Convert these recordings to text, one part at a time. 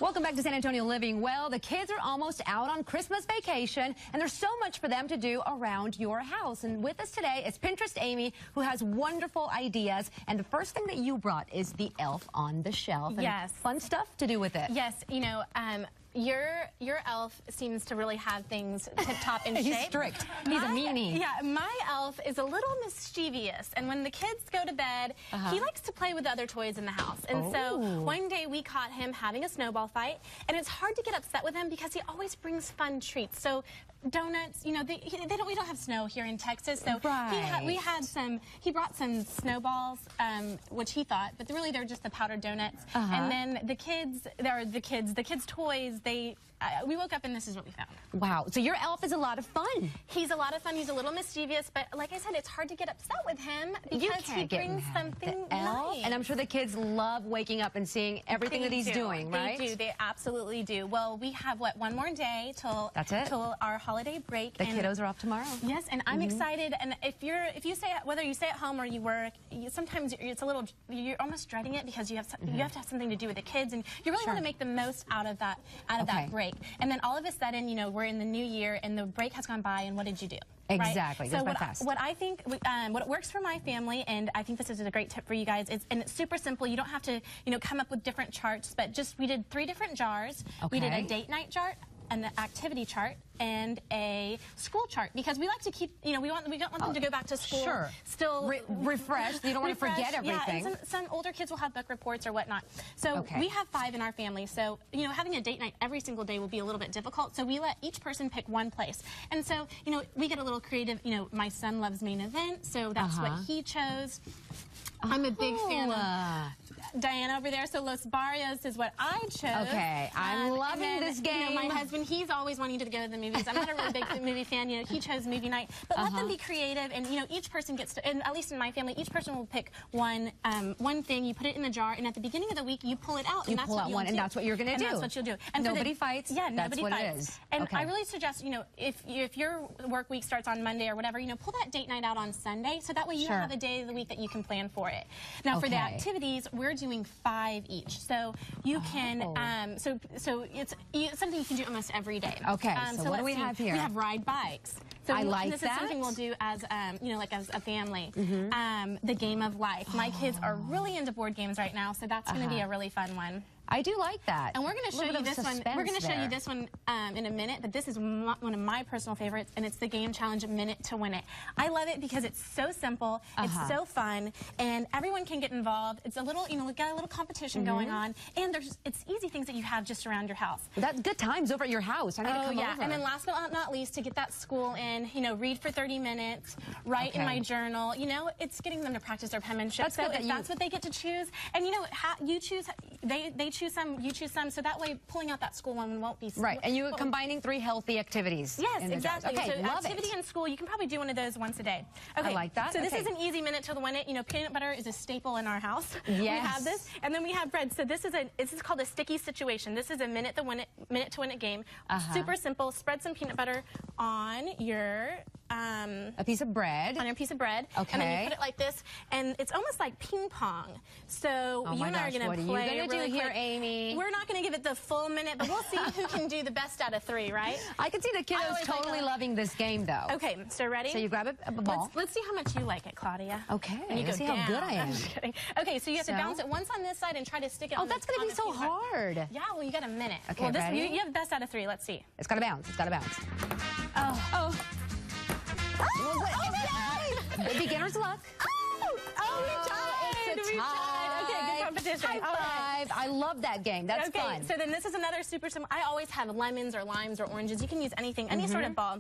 Welcome back to San Antonio Living Well. The kids are almost out on Christmas vacation, and there's so much for them to do around your house. And with us today is Pinterest Amy, who has wonderful ideas. And the first thing that you brought is the elf on the shelf. And yes. Fun stuff to do with it. Yes, you know, your elf seems to really have things tip-top in shape. He's strict. He's a meanie. Yeah, my elf is a little mischievous, and when the kids go to bed, he likes to play with the other toys in the house. And so one day we caught him having a snowball fight, and it's hard to get upset with him because he always brings fun treats. So donuts, you know, we don't have snow here in Texas, so he brought some snowballs, which he thought, but really they're just the powdered donuts. And then the kids' toys, we woke up and this is what we found. Wow, so your elf is a lot of fun. He's a lot of fun. He's a little mischievous, but like I said, it's hard to get upset with him because he brings something nice. And I'm sure the kids love waking up and seeing everything that he's doing, right? They do. They absolutely do. Well, we have, one more day till our holiday break. The kiddos are off tomorrow. Yes, and I'm excited. And whether you stay at home or you work, sometimes you're almost dreading it because you have to have something to do with the kids, and you really want to make the most out of that break. And then all of a sudden, you know, we're in the new year and the break has gone by, and what did you do? Exactly. Right? So what I think, what works for my family, and I think this is a great tip for you guys, and it's super simple. You don't have to, you know, come up with different charts, but we did 3 different jars. We did a date night chart, an activity chart, and a school chart, because we like to keep, you know, we don't want them to go back to school still refreshed. You don't want to forget everything. Yeah, and some older kids will have book reports or whatnot. So we have 5 in our family. So, you know, having a date night every single day will be a little bit difficult. So we let each person pick one place. And so, you know, we get a little creative. You know, my son loves Main Event, so that's what he chose. I'm a big fan of Diana over there, so Los Barrios is what I chose. Okay, I'm loving this game. You know, my husband, he's always wanting to go to the movies. I'm not a really big movie fan. You know, he chose movie night. But let them be creative, and you know, each person gets to, and at least in my family, each person will pick one thing. You put it in the jar, and at the beginning of the week, you pull it out. You pull out one, and that's what you're going to do. And that's what you'll do. And nobody fights. Yeah, nobody fights. That's what it is. And I really suggest, you know, if your work week starts on Monday or whatever, you know, pull that date night out on Sunday, so that way you have a day of the week that you can plan for it. Now, for the activities, we're doing 5 each, so you can so it's something you can do almost every day. Okay, so what do we have here? We have ride bikes. So I like this is something we'll do as you know, like as a family. The game of life. My kids are really into board games right now, so that's going to be a really fun one. I do like that. And we're going to show you this one. We're going to show you this one in a minute, but this is one of my personal favorites, and it's the Game Challenge Minute to Win It. I love it because it's so simple, it's so fun, and everyone can get involved. It's a little, you know, we got a little competition going on, and it's easy things that you have just around your house. That's good times over at your house. I need to come over. And then last but not least, to get that school in, you know, read for 30 minutes, write in my journal. You know, it's getting them to practice their penmanship. That's good. That's what they get to choose, and you know, you choose. They choose some, you choose some, so that way pulling out that school one won't be right. And you're combining 3 healthy activities. Yes, exactly. Okay, so activity in school, you can probably do one of those once a day. Okay, I like that. So this is an easy minute to win it. You know, peanut butter is a staple in our house. Yes. We have this, and then we have bread. So this is called a sticky situation. This is a minute to win it game. Super simple. Spread some peanut butter on your a piece of bread. On your piece of bread. Okay. And then you put it like this, and it's almost like ping pong. So you and I are going to play. What are you going to do here, Amy? We're not going to give it the full minute, but we'll see who can do the best out of 3, right? I can see the kiddos totally loving this game, though. Okay, so ready? So you grab a ball. Let's see how much you like it, Claudia. Okay. And you let's go see down. how good I am. I'm just kidding. Okay, so you have to bounce it once on this side and try to stick it on that's going to be so hard. Yeah, well, you got a minute. Okay, well, ready? You have best out of 3. Let's see. It's got to bounce. It's got to bounce. Oh, beginner's luck. We tried. It's a tie. Okay, good competition. High 5. I love that game. That's fun. So then this is another super simple. I always have lemons or limes or oranges. You can use anything, any sort of ball.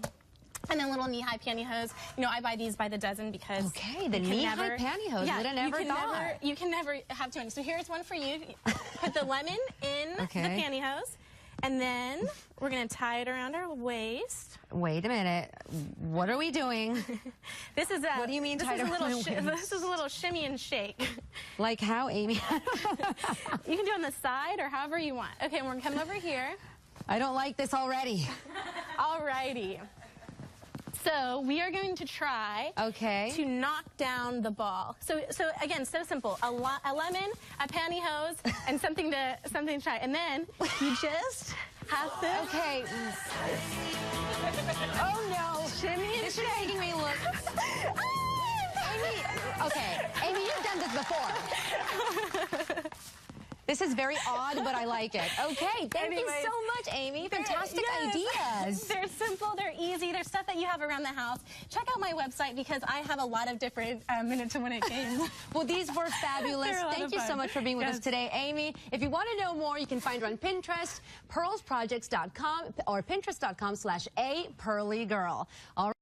And then little knee-high pantyhose. You know, I buy these by the dozen because the knee-high pantyhose. Yeah, would have never thought. You can never have too many. So here's one for you. Put the lemon in the pantyhose, and then we're gonna tie it around our waist. Wait a minute. What are we doing? This is a. What do you mean tied around my waist? This is a little shimmy and shake. Like how, Amy? You can do it on the side or however you want. Okay, we're gonna come over here. I don't like this already. Alrighty. So we are going to try to knock down the ball. So again, so simple. A lemon, a pantyhose, and something to try. And then you just have to. Okay. Oh no. Shimmy. This is making me look. Amy. Okay. Amy, you've done this before. This is very odd, but I like it. Okay, thank you so much, Amy. Fantastic ideas. They're simple, they're easy, they're stuff that you have around the house. Check out my website because I have a lot of different minute to win it games. Well, these were fabulous. Thank you so much for being with us today, Amy. If you want to know more, you can find her on Pinterest, pearlsprojects.com or pinterest.com/apearlygirl. All right.